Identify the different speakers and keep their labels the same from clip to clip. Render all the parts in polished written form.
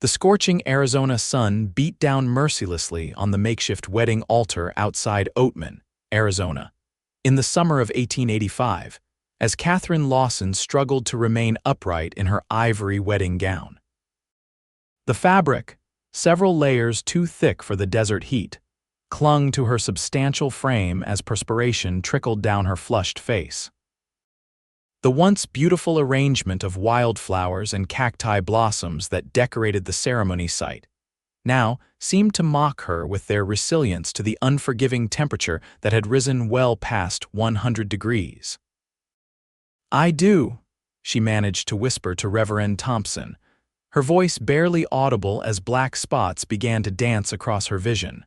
Speaker 1: The scorching Arizona sun beat down mercilessly on the makeshift wedding altar outside Oatman, Arizona, in the summer of 1885, as Catherine Lawson struggled to remain upright in her ivory wedding gown. The fabric, several layers too thick for the desert heat, clung to her substantial frame as perspiration trickled down her flushed face. The once beautiful arrangement of wildflowers and cacti blossoms that decorated the ceremony site now seemed to mock her with their resilience to the unforgiving temperature that had risen well past 100 degrees. "I do," she managed to whisper to Reverend Thompson, her voice barely audible as black spots began to dance across her vision.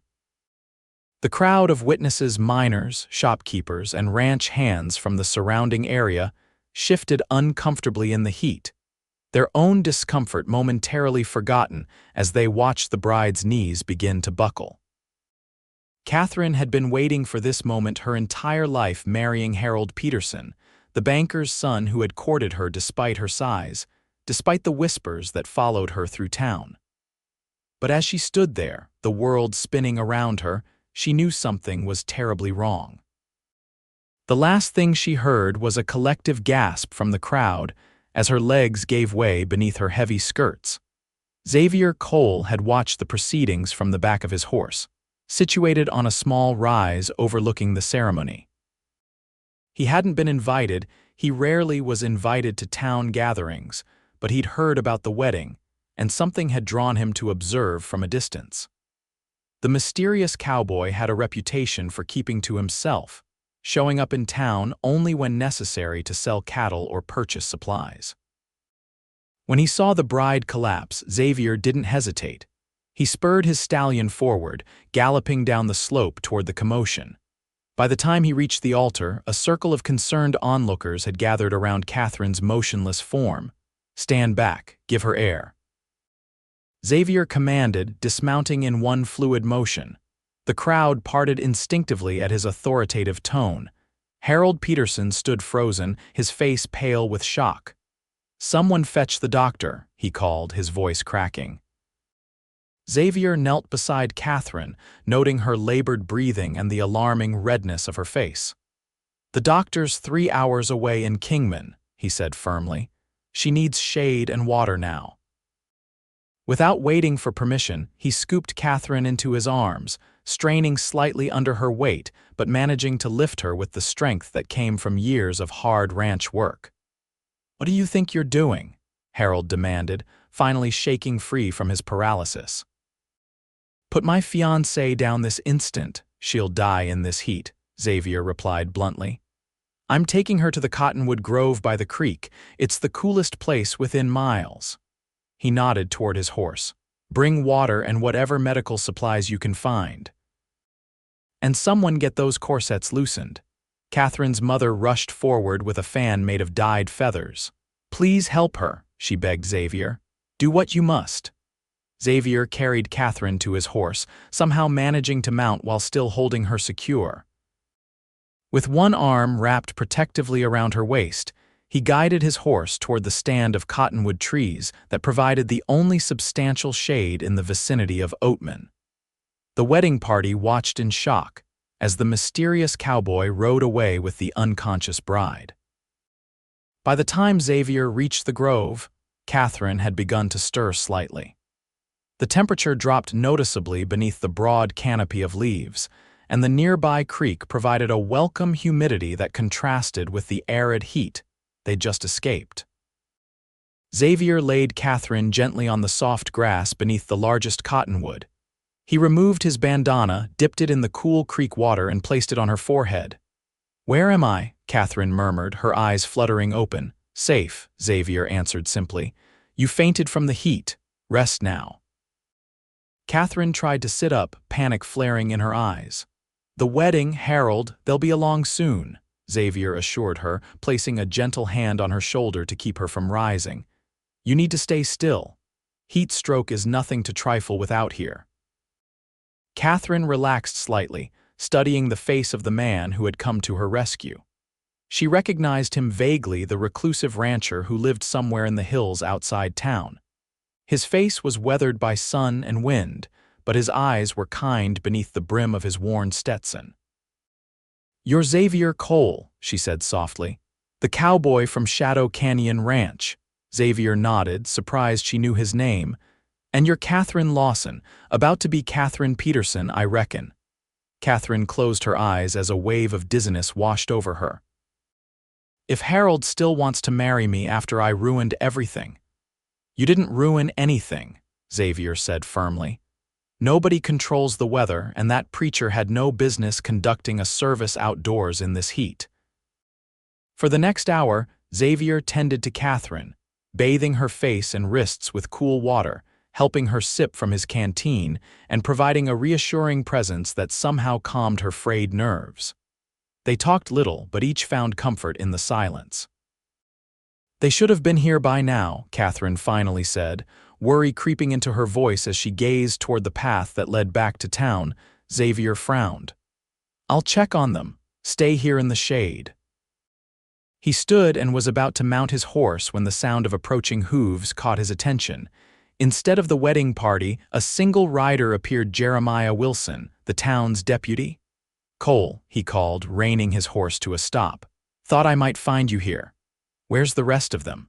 Speaker 1: The crowd of witnesses, miners, shopkeepers, and ranch hands from the surrounding area shifted uncomfortably in the heat, their own discomfort momentarily forgotten as they watched the bride's knees begin to buckle. Catherine had been waiting for this moment her entire life, marrying Harold Peterson, the banker's son who had courted her despite her size, despite the whispers that followed her through town. But as she stood there, the world spinning around her, she knew something was terribly wrong. The last thing she heard was a collective gasp from the crowd as her legs gave way beneath her heavy skirts. Xavier Cole had watched the proceedings from the back of his horse, situated on a small rise overlooking the ceremony. He hadn't been invited, he rarely was invited to town gatherings, but he'd heard about the wedding, and something had drawn him to observe from a distance. The mysterious cowboy had a reputation for keeping to himself, showing up in town only when necessary to sell cattle or purchase supplies. When he saw the bride collapse, Xavier didn't hesitate. He spurred his stallion forward, galloping down the slope toward the commotion. By the time he reached the altar, a circle of concerned onlookers had gathered around Catherine's motionless form. "Stand back, give her air," Xavier commanded, dismounting in one fluid motion. The crowd parted instinctively at his authoritative tone. Harold Peterson stood frozen, his face pale with shock. "Someone fetch the doctor," he called, his voice cracking. Xavier knelt beside Catherine, noting her labored breathing and the alarming redness of her face. "The doctor's 3 hours away in Kingman," he said firmly. "She needs shade and water now." Without waiting for permission, he scooped Catherine into his arms, straining slightly under her weight but managing to lift her with the strength that came from years of hard ranch work. "What do you think you're doing?" Harold demanded, finally shaking free from his paralysis. "Put my fiancée down this instant. She'll die in this heat," Xavier replied bluntly. "I'm taking her to the Cottonwood Grove by the creek. It's the coolest place within miles." He nodded toward his horse. "Bring water and whatever medical supplies you can find. And someone get those corsets loosened." Catherine's mother rushed forward with a fan made of dyed feathers. "Please help her," she begged Xavier. "Do what you must." Xavier carried Catherine to his horse, somehow managing to mount while still holding her secure. With one arm wrapped protectively around her waist, he guided his horse toward the stand of cottonwood trees that provided the only substantial shade in the vicinity of Oatman. The wedding party watched in shock as the mysterious cowboy rode away with the unconscious bride. By the time Xavier reached the grove, Catherine had begun to stir slightly. The temperature dropped noticeably beneath the broad canopy of leaves, and the nearby creek provided a welcome humidity that contrasted with the arid heat they'd just escaped. Xavier laid Catherine gently on the soft grass beneath the largest cottonwood. He removed his bandana, dipped it in the cool creek water, and placed it on her forehead. "Where am I?" Catherine murmured, her eyes fluttering open. "Safe," Xavier answered simply. "You fainted from the heat. Rest now." Catherine tried to sit up, panic flaring in her eyes. "The wedding, Harold, they'll be along soon," Xavier assured her, placing a gentle hand on her shoulder to keep her from rising. "You need to stay still. Heat stroke is nothing to trifle with out here." Catherine relaxed slightly, studying the face of the man who had come to her rescue. She recognized him vaguely, the reclusive rancher who lived somewhere in the hills outside town. His face was weathered by sun and wind, but his eyes were kind beneath the brim of his worn Stetson. "You're Xavier Cole," she said softly. "The cowboy from Shadow Canyon Ranch." Xavier nodded, surprised she knew his name. "And you're Catherine Lawson, about to be Catherine Peterson, I reckon." Catherine closed her eyes as a wave of dizziness washed over her. "If Harold still wants to marry me after I ruined everything—" "You didn't ruin anything," Xavier said firmly. "Nobody controls the weather, and that preacher had no business conducting a service outdoors in this heat." For the next hour, Xavier tended to Catherine, bathing her face and wrists with cool water, helping her sip from his canteen, and providing a reassuring presence that somehow calmed her frayed nerves. They talked little, but each found comfort in the silence. "They should have been here by now," Catherine finally said, worry creeping into her voice as she gazed toward the path that led back to town. Xavier frowned. "I'll check on them. Stay here in the shade." He stood and was about to mount his horse when the sound of approaching hooves caught his attention. Instead of the wedding party, a single rider appeared: Jeremiah Wilson, the town's deputy. "Cole," he called, reining his horse to a stop. "Thought I might find you here. Where's the rest of them?"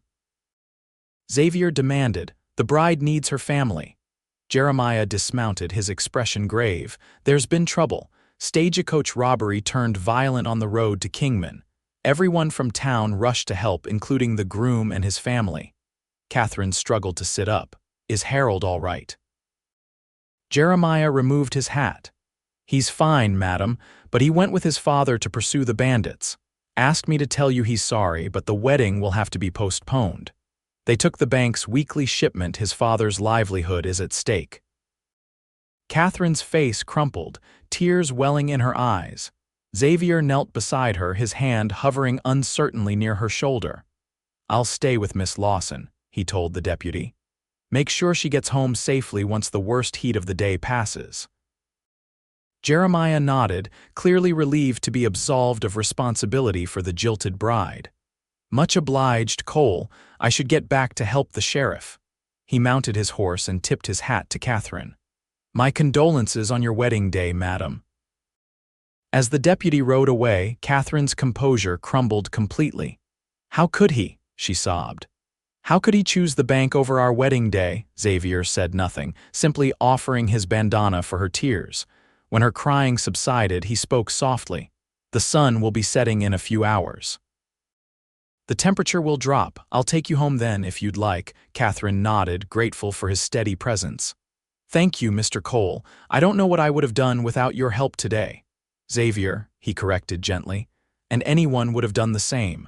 Speaker 1: Xavier demanded. "The bride needs her family." Jeremiah dismounted, his expression grave. "There's been trouble. Stagecoach robbery turned violent on the road to Kingman. Everyone from town rushed to help, including the groom and his family." Catherine struggled to sit up. "Is Harold all right?" Jeremiah removed his hat. "He's fine, madam, but he went with his father to pursue the bandits. Asked me to tell you he's sorry, but the wedding will have to be postponed. They took the bank's weekly shipment. His father's livelihood is at stake." Catherine's face crumpled, tears welling in her eyes. Xavier knelt beside her, his hand hovering uncertainly near her shoulder. "I'll stay with Miss Lawson," he told the deputy. "Make sure she gets home safely once the worst heat of the day passes." Jeremiah nodded, clearly relieved to be absolved of responsibility for the jilted bride. "Much obliged, Cole. I should get back to help the sheriff." He mounted his horse and tipped his hat to Catherine. "My condolences on your wedding day, madam." As the deputy rode away, Catherine's composure crumbled completely. "How could he?" she sobbed. "How could he choose the bank over our wedding day?" Xavier said nothing, simply offering his bandana for her tears. When her crying subsided, he spoke softly. "The sun will be setting in a few hours. The temperature will drop. I'll take you home then if you'd like." Catherine nodded, grateful for his steady presence. "Thank you, Mr. Cole. I don't know what I would have done without your help today." "Xavier," he corrected gently, "and anyone would have done the same."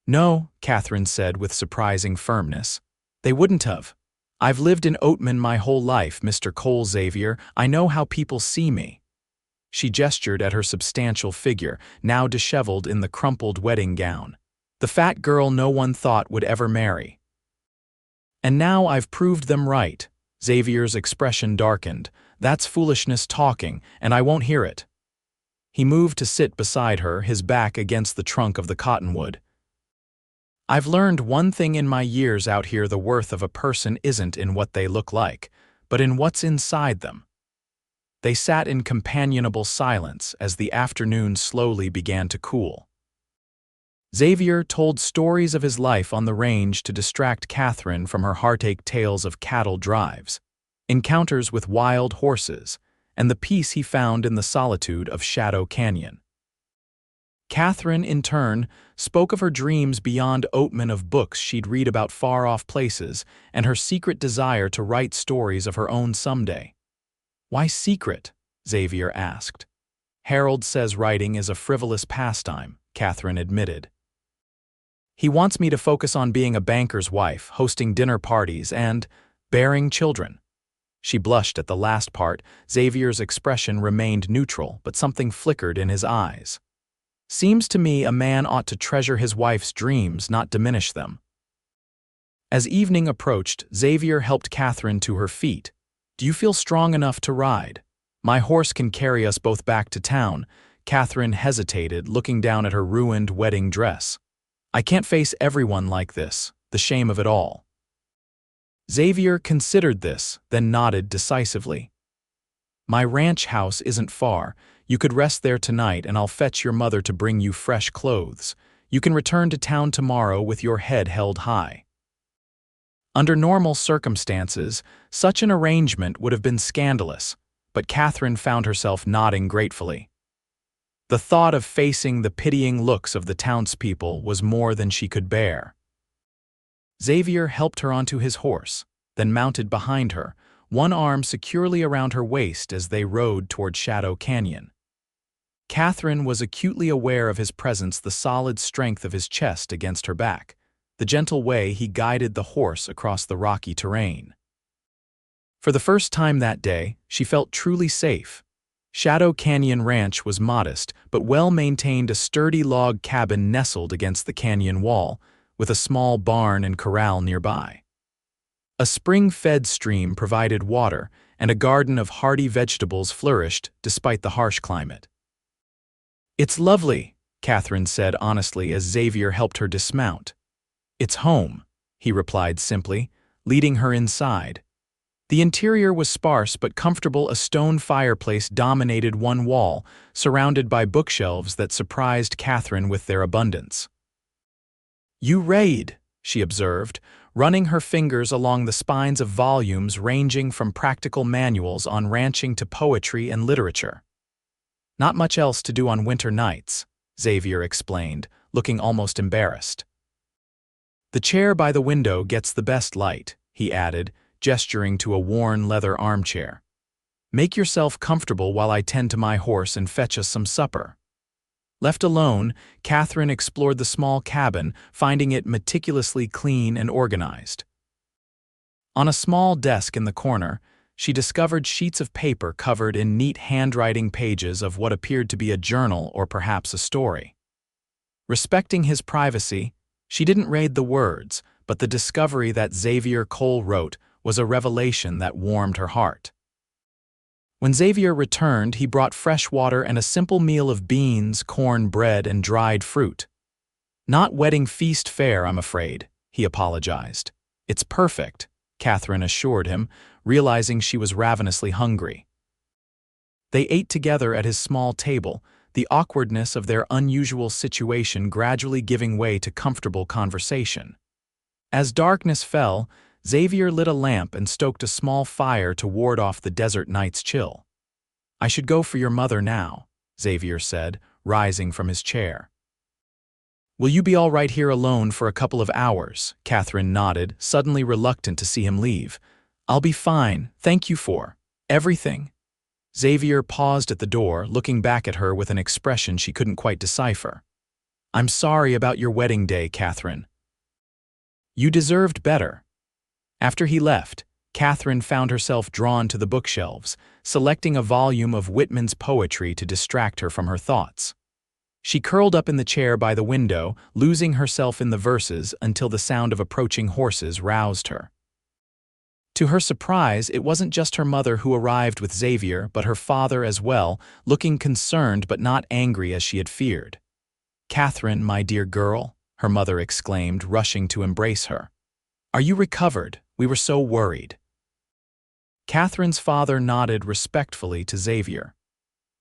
Speaker 1: "No," Catherine said with surprising firmness. "They wouldn't have. I've lived in Oatman my whole life, Mr. Cole. Xavier, I know how people see me." She gestured at her substantial figure, now disheveled in the crumpled wedding gown. "The fat girl no one thought would ever marry. And now I've proved them right." Xavier's expression darkened. "That's foolishness talking, and I won't hear it." He moved to sit beside her, his back against the trunk of the cottonwood. "I've learned one thing in my years out here: the worth of a person isn't in what they look like, but in what's inside them." They sat in companionable silence as the afternoon slowly began to cool. Xavier told stories of his life on the range to distract Catherine from her heartache tales of cattle drives, encounters with wild horses, and the peace he found in the solitude of Shadow Canyon. Catherine, in turn, spoke of her dreams beyond Oatman, of books she'd read about far-off places, and her secret desire to write stories of her own someday. "Why secret?" Xavier asked. "Harold says writing is a frivolous pastime," Catherine admitted. "He wants me to focus on being a banker's wife, hosting dinner parties, and bearing children." She blushed at the last part. Xavier's expression remained neutral, but something flickered in his eyes. "Seems to me a man ought to treasure his wife's dreams, not diminish them." As evening approached, Xavier helped Catherine to her feet. "Do you feel strong enough to ride? My horse can carry us both back to town." Catherine hesitated, looking down at her ruined wedding dress. "I can't face everyone like this, the shame of it all." Xavier considered this, then nodded decisively. My ranch house isn't far. You could rest there tonight and I'll fetch your mother to bring you fresh clothes. You can return to town tomorrow with your head held high. Under normal circumstances, such an arrangement would have been scandalous, but Catherine found herself nodding gratefully. The thought of facing the pitying looks of the townspeople was more than she could bear. Xavier helped her onto his horse, then mounted behind her, one arm securely around her waist as they rode toward Shadow Canyon. Catherine was acutely aware of his presence, the solid strength of his chest against her back, the gentle way he guided the horse across the rocky terrain. For the first time that day, she felt truly safe. Shadow Canyon Ranch was modest, but well-maintained, a sturdy log cabin nestled against the canyon wall, with a small barn and corral nearby. A spring-fed stream provided water, and a garden of hardy vegetables flourished despite the harsh climate. "It's lovely," Catherine said honestly as Xavier helped her dismount. "It's home," he replied simply, leading her inside. The interior was sparse but comfortable. A stone fireplace dominated one wall, surrounded by bookshelves that surprised Catherine with their abundance. "You read," she observed, running her fingers along the spines of volumes ranging from practical manuals on ranching to poetry and literature. "Not much else to do on winter nights," Xavier explained, looking almost embarrassed. "The chair by the window gets the best light," he added, gesturing to a worn leather armchair. "Make yourself comfortable while I tend to my horse and fetch us some supper." Left alone, Catherine explored the small cabin, finding it meticulously clean and organized. On a small desk in the corner, she discovered sheets of paper covered in neat handwriting pages of what appeared to be a journal or perhaps a story. Respecting his privacy, she didn't read the words, but the discovery that Xavier Cole wrote was a revelation that warmed her heart. When Xavier returned, he brought fresh water and a simple meal of beans, corn bread, and dried fruit. "Not wedding feast fare, I'm afraid," he apologized. "It's perfect," Catherine assured him, realizing she was ravenously hungry. They ate together at his small table, the awkwardness of their unusual situation gradually giving way to comfortable conversation. As darkness fell, Xavier lit a lamp and stoked a small fire to ward off the desert night's chill. "I should go for your mother now," Xavier said, rising from his chair. "Will you be all right here alone for a couple of hours?" Catherine nodded, suddenly reluctant to see him leave. "I'll be fine, thank you for everything." Xavier paused at the door, looking back at her with an expression she couldn't quite decipher. "I'm sorry about your wedding day, Catherine." "You deserved better." After he left, Catherine found herself drawn to the bookshelves, selecting a volume of Whitman's poetry to distract her from her thoughts. She curled up in the chair by the window, losing herself in the verses until the sound of approaching horses roused her. To her surprise, it wasn't just her mother who arrived with Xavier, but her father as well, looking concerned but not angry as she had feared. "Catherine, my dear girl," her mother exclaimed, rushing to embrace her. "Are you recovered? We were so worried." Catherine's father nodded respectfully to Xavier.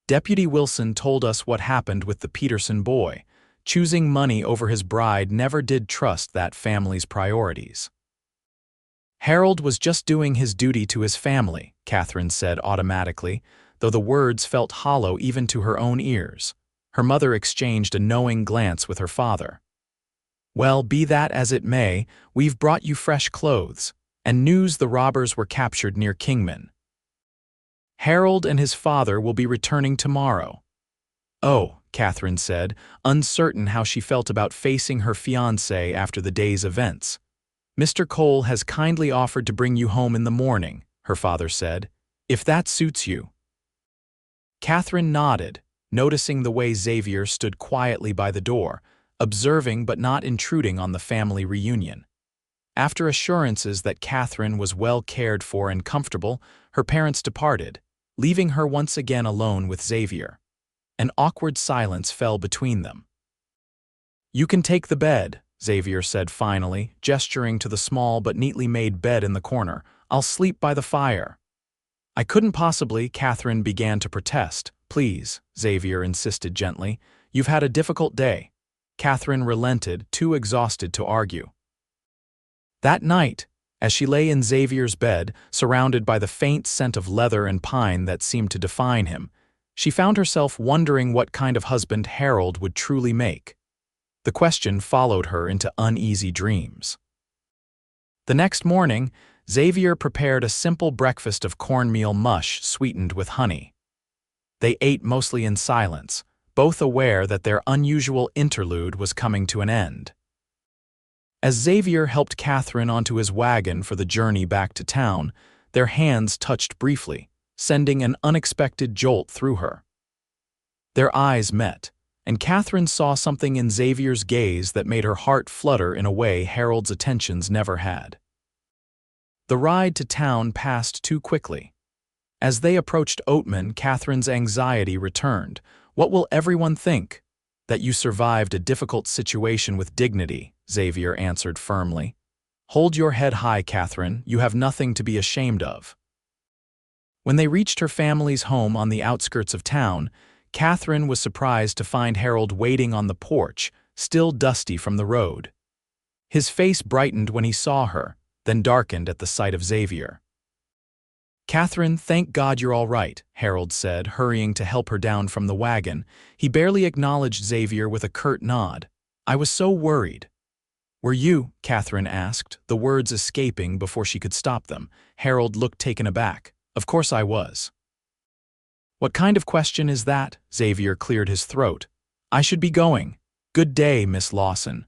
Speaker 1: "Deputy Wilson told us what happened with the Peterson boy. Choosing money over his bride never did trust that family's priorities." "Harold was just doing his duty to his family," Catherine said automatically, though the words felt hollow even to her own ears. Her mother exchanged a knowing glance with her father. "Well, be that as it may, we've brought you fresh clothes, and news the robbers were captured near Kingman. Harold and his father will be returning tomorrow." "Oh," Catherine said, uncertain how she felt about facing her fiancé after the day's events. "Mr. Cole has kindly offered to bring you home in the morning," her father said, "if that suits you." Catherine nodded, noticing the way Xavier stood quietly by the door, observing but not intruding on the family reunion. After assurances that Catherine was well cared for and comfortable, her parents departed, leaving her once again alone with Xavier. An awkward silence fell between them. "You can take the bed," Xavier said finally, gesturing to the small but neatly made bed in the corner. "I'll sleep by the fire." "I couldn't possibly," Catherine began to protest. "Please," Xavier insisted gently. "You've had a difficult day." Catherine relented, too exhausted to argue. That night, as she lay in Xavier's bed, surrounded by the faint scent of leather and pine that seemed to define him, she found herself wondering what kind of husband Harold would truly make. The question followed her into uneasy dreams. The next morning, Xavier prepared a simple breakfast of cornmeal mush sweetened with honey. They ate mostly in silence, both aware that their unusual interlude was coming to an end. As Xavier helped Catherine onto his wagon for the journey back to town, their hands touched briefly, sending an unexpected jolt through her. Their eyes met, and Catherine saw something in Xavier's gaze that made her heart flutter in a way Harold's attentions never had. The ride to town passed too quickly. As they approached Oatman, Catherine's anxiety returned. "What will everyone think?" "That you survived a difficult situation with dignity," Xavier answered firmly. "Hold your head high, Catherine. You have nothing to be ashamed of." When they reached her family's home on the outskirts of town, Catherine was surprised to find Harold waiting on the porch, still dusty from the road. His face brightened when he saw her, then darkened at the sight of Xavier. "Catherine, thank God you're all right," Harold said, hurrying to help her down from the wagon. He barely acknowledged Xavier with a curt nod. "I was so worried." "Were you?" Catherine asked, the words escaping before she could stop them. Harold looked taken aback. "Of course I was." "What kind of question is that?" Xavier cleared his throat. "I should be going. Good day, Miss Lawson."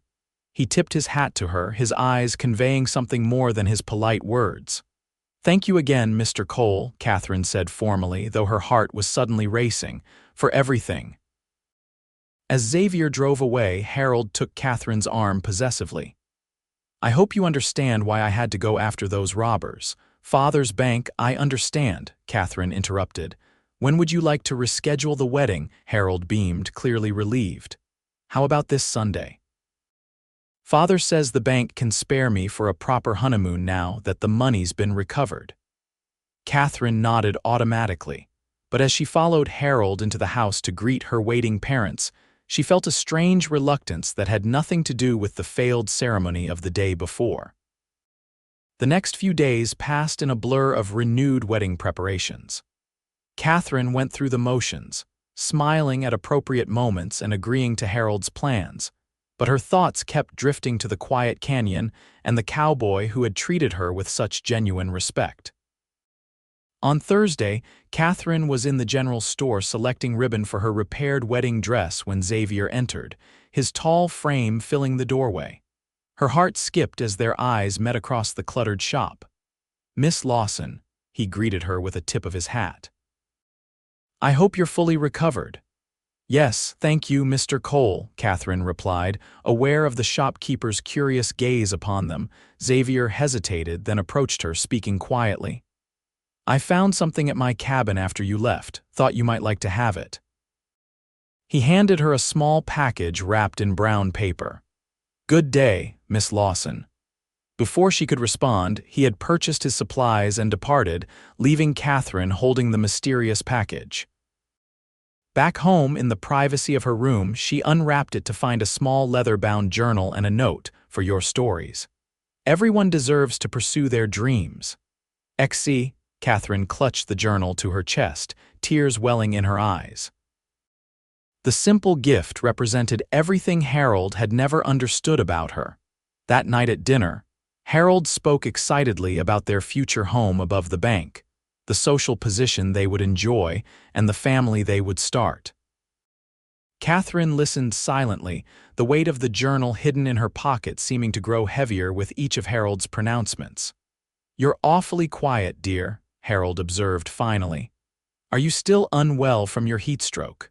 Speaker 1: He tipped his hat to her, his eyes conveying something more than his polite words. "Thank you again, Mr. Cole," Catherine said formally, though her heart was suddenly racing, "for everything." As Xavier drove away, Harold took Catherine's arm possessively. "I hope you understand why I had to go after those robbers." "Father's bank, I understand," Catherine interrupted. "When would you like to reschedule the wedding?" Harold beamed, clearly relieved. "How about this Sunday?" "Father says the bank can spare me for a proper honeymoon now that the money's been recovered." Catherine nodded automatically, but as she followed Harold into the house to greet her waiting parents, she felt a strange reluctance that had nothing to do with the failed ceremony of the day before. The next few days passed in a blur of renewed wedding preparations. Catherine went through the motions, smiling at appropriate moments and agreeing to Harold's plans, but her thoughts kept drifting to the quiet canyon and the cowboy who had treated her with such genuine respect. On Thursday, Catherine was in the general store selecting ribbon for her repaired wedding dress when Xavier entered, his tall frame filling the doorway. Her heart skipped as their eyes met across the cluttered shop. "Miss Lawson," he greeted her with a tip of his hat. "I hope you're fully recovered." "Yes, thank you, Mr. Cole," Catherine replied, aware of the shopkeeper's curious gaze upon them. Xavier hesitated, then approached her, speaking quietly. "I found something at my cabin after you left. Thought you might like to have it." He handed her a small package wrapped in brown paper. "Good day, Miss Lawson." Before she could respond, he had purchased his supplies and departed, leaving Catherine holding the mysterious package. Back home, in the privacy of her room, she unwrapped it to find a small leather-bound journal and a note, "For your stories. Everyone deserves to pursue their dreams." XC, Catherine clutched the journal to her chest, tears welling in her eyes. The simple gift represented everything Harold had never understood about her. That night at dinner, Harold spoke excitedly about their future home above the bank, the social position they would enjoy, and the family they would start. Catherine listened silently, the weight of the journal hidden in her pocket seeming to grow heavier with each of Harold's pronouncements. "You're awfully quiet, dear," Harold observed finally. "Are you still unwell from your heatstroke?"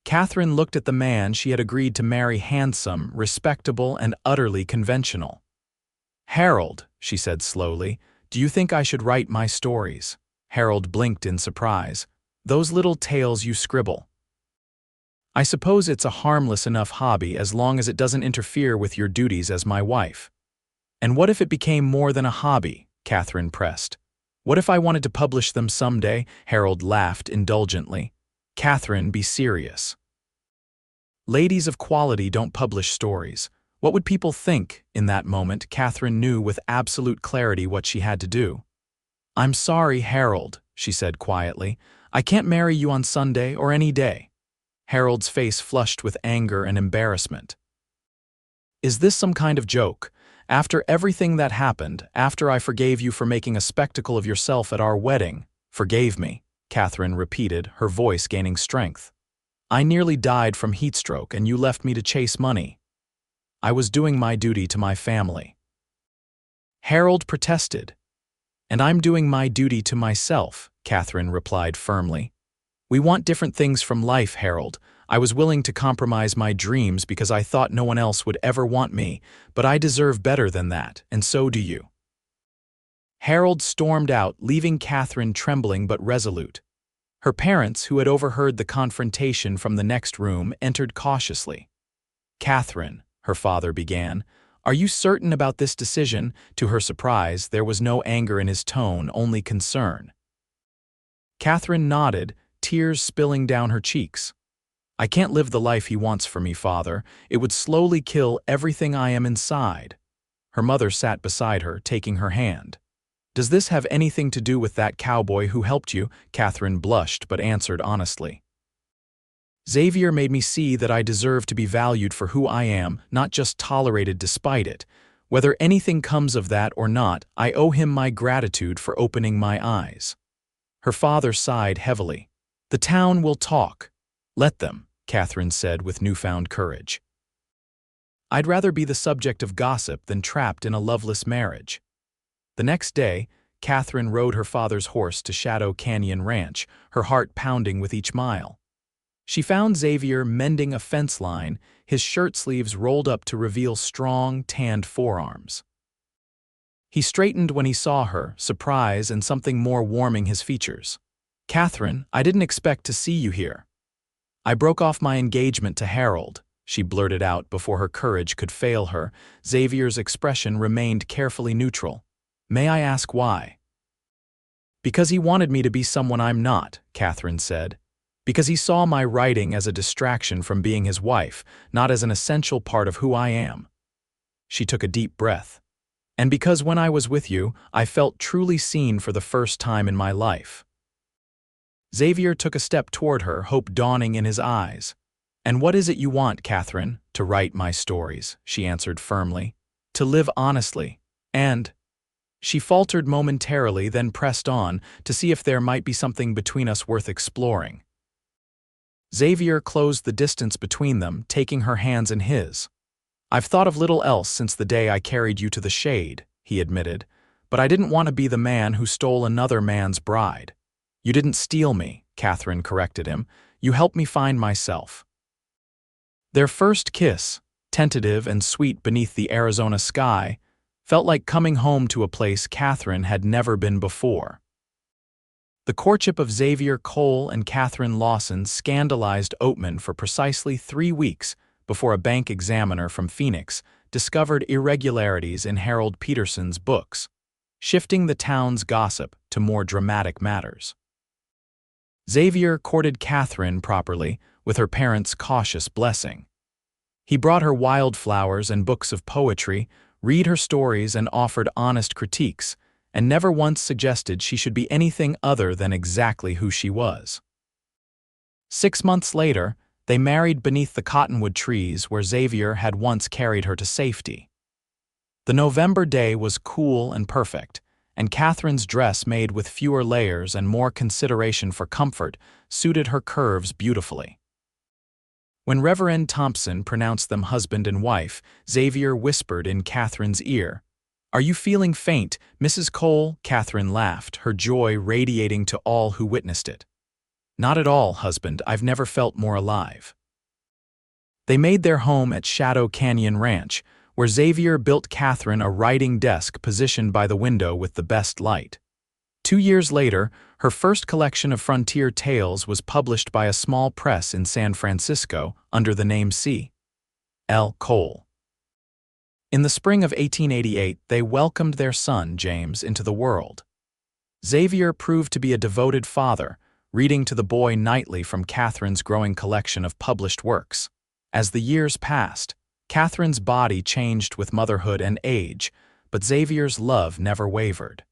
Speaker 1: Catherine looked at the man she had agreed to marry, handsome, respectable, and utterly conventional. "Harold," she said slowly, "do you think I should write my stories?" Harold blinked in surprise. "Those little tales you scribble." I suppose it's a harmless enough hobby as long as it doesn't interfere with your duties as my wife. And what if it became more than a hobby? Catherine pressed. What if I wanted to publish them someday? Harold laughed indulgently. Catherine, be serious. Ladies of quality don't publish stories. What would people think? In that moment, Catherine knew with absolute clarity what she had to do. I'm sorry, Harold, she said quietly. I can't marry you on Sunday or any day. Harold's face flushed with anger and embarrassment. Is this some kind of joke? After everything that happened, after I forgave you for making a spectacle of yourself at our wedding, forgave me, Catherine repeated, her voice gaining strength. I nearly died from heatstroke and you left me to chase money. I was doing my duty to my family. Harold protested. And I'm doing my duty to myself, Catherine replied firmly. We want different things from life, Harold. I was willing to compromise my dreams because I thought no one else would ever want me, but I deserve better than that, and so do you. Harold stormed out, leaving Catherine trembling but resolute. Her parents, who had overheard the confrontation from the next room, entered cautiously. Catherine, her father began, are you certain about this decision? To her surprise, there was no anger in his tone, only concern. Catherine nodded, tears spilling down her cheeks. I can't live the life he wants for me, Father. It would slowly kill everything I am inside. Her mother sat beside her, taking her hand. Does this have anything to do with that cowboy who helped you? Catherine blushed but answered honestly. Xavier made me see that I deserve to be valued for who I am, not just tolerated despite it. Whether anything comes of that or not, I owe him my gratitude for opening my eyes. Her father sighed heavily. The town will talk. Let them, Catherine said with newfound courage. I'd rather be the subject of gossip than trapped in a loveless marriage. The next day, Catherine rode her father's horse to Shadow Canyon Ranch, her heart pounding with each mile. She found Xavier mending a fence line, his shirt sleeves rolled up to reveal strong, tanned forearms. He straightened when he saw her, surprise and something more warming his features. Catherine, I didn't expect to see you here. I broke off my engagement to Harold, she blurted out before her courage could fail her. Xavier's expression remained carefully neutral. May I ask why? Because he wanted me to be someone I'm not, Catherine said. Because he saw my writing as a distraction from being his wife, not as an essential part of who I am. She took a deep breath. And because when I was with you, I felt truly seen for the first time in my life. Xavier took a step toward her, hope dawning in his eyes. And what is it you want, Catherine? To write my stories, she answered firmly. To live honestly. And... She faltered momentarily, then pressed on, to see if there might be something between us worth exploring. Xavier closed the distance between them, taking her hands in his. I've thought of little else since the day I carried you to the shade, he admitted, but I didn't want to be the man who stole another man's bride. You didn't steal me, Catherine corrected him. You helped me find myself. Their first kiss, tentative and sweet beneath the Arizona sky, felt like coming home to a place Catherine had never been before. The courtship of Xavier Cole and Catherine Lawson scandalized Oatman for precisely 3 weeks before a bank examiner from Phoenix discovered irregularities in Harold Peterson's books, shifting the town's gossip to more dramatic matters. Xavier courted Catherine properly, with her parents' cautious blessing. He brought her wildflowers and books of poetry, read her stories and offered honest critiques, and never once suggested she should be anything other than exactly who she was. 6 months later, they married beneath the cottonwood trees where Xavier had once carried her to safety. The November day was cool and perfect, and Catherine's dress, made with fewer layers and more consideration for comfort, suited her curves beautifully. When Reverend Thompson pronounced them husband and wife, Xavier whispered in Catherine's ear, "Are you feeling faint, Mrs. Cole?" Catherine laughed, her joy radiating to all who witnessed it. "Not at all, husband. I've never felt more alive." They made their home at Shadow Canyon Ranch, where Xavier built Catherine a writing desk positioned by the window with the best light. 2 years later, Her first collection of frontier tales was published by a small press in San Francisco under the name C.L. Cole. In the spring of 1888, they welcomed their son, James, into the world. Xavier proved to be a devoted father, reading to the boy nightly from Catherine's growing collection of published works. As the years passed, Catherine's body changed with motherhood and age, but Xavier's love never wavered.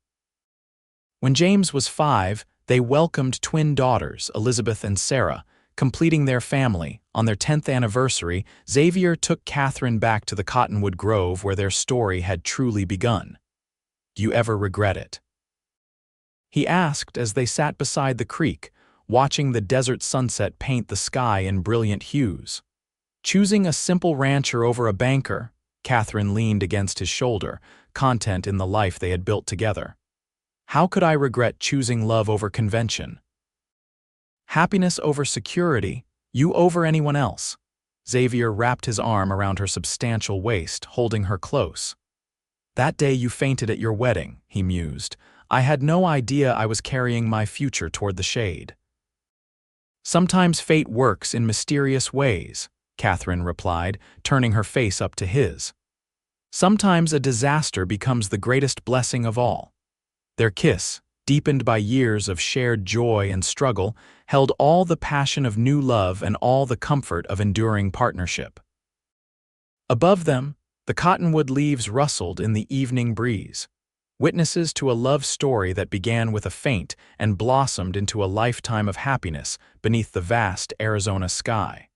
Speaker 1: When James was 5, they welcomed twin daughters, Elizabeth and Sarah. Completing their family, on their 10th anniversary, Xavier took Catherine back to the Cottonwood Grove where their story had truly begun. "Do you ever regret it?" he asked as they sat beside the creek, watching the desert sunset paint the sky in brilliant hues. Choosing a simple rancher over a banker, Catherine leaned against his shoulder, content in the life they had built together. "How could I regret choosing love over convention? Happiness over security, you over anyone else." Xavier wrapped his arm around her substantial waist, holding her close. "That day you fainted at your wedding," he mused. "I had no idea I was carrying my future toward the shade." "Sometimes fate works in mysterious ways," Catherine replied, turning her face up to his. "Sometimes a disaster becomes the greatest blessing of all." Their kiss, deepened by years of shared joy and struggle, held all the passion of new love and all the comfort of enduring partnership. Above them, the cottonwood leaves rustled in the evening breeze, witnesses to a love story that began with a feint and blossomed into a lifetime of happiness beneath the vast Arizona sky.